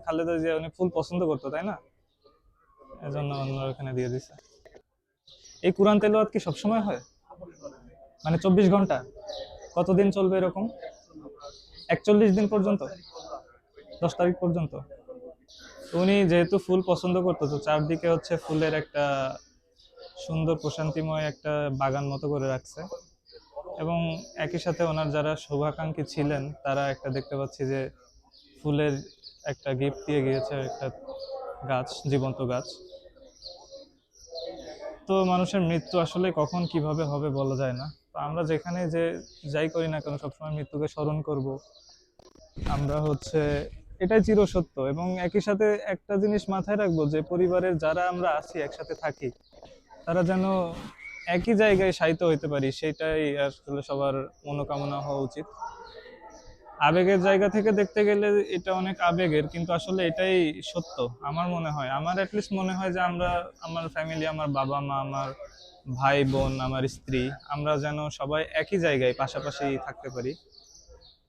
খালেদা জিয়া উনি ফুল পছন্দ করতো, তাই না? এজন্য ওনারা ওখানে দিয়ে দিছে। এই কোরআন তেলাওয়াত কি সবসময় হয়? মানে 24 ঘন্টা? কতদিন চলবে এরকম? 41 দিন পর্যন্ত? 10 তারিখ পর্যন্ত? তো উনি যেহেতু ফুল পছন্দ করতো, তো চারদিকে হচ্ছে ফুলের একটা সুন্দর প্রশান্তিময় একটা বাগান মতো করে রাখছে। এবং একই সাথে ওনার যারা শুভাকাঙ্ক্ষী ছিলেন তারা একটা দেখতে পাচ্ছি যে ফুলের একটা গিফট দিয়ে গিয়েছে, একটা গাছ, জীবন্ত গাছ। তো মানুষের মৃত্যু আসলে কখন কিভাবে হবে বলা যায় না। তো আমরা যেখানে যে যাই করি না কেন সবসময় মৃত্যুকে স্মরণ করব। আমরা হচ্ছে এটাই চিরসত্য, এবং একই সাথে একটা জিনিস মাথায় রাখবো যে পরিবারের যারা আমরা আছি, একসাথে থাকি, তারা যেন একই জায়গায় শায়িত হইতে পারি, সেটাই আসলে সবার মনোকামনা হওয়া উচিত। আবেগের জায়গা থেকে দেখতে গেলে এটা অনেক আবেগের, কিন্তু আসলে এটাই সত্য। আমার মনে হয়, আমার অ্যাটলিস্ট মনে হয় যে আমরা, আমার ফ্যামিলি, আমার বাবা মা, আমার ভাই বোন, আমার স্ত্রী, আমরা যেন সবাই একই জায়গায় পাশাপাশি থাকতে পারি।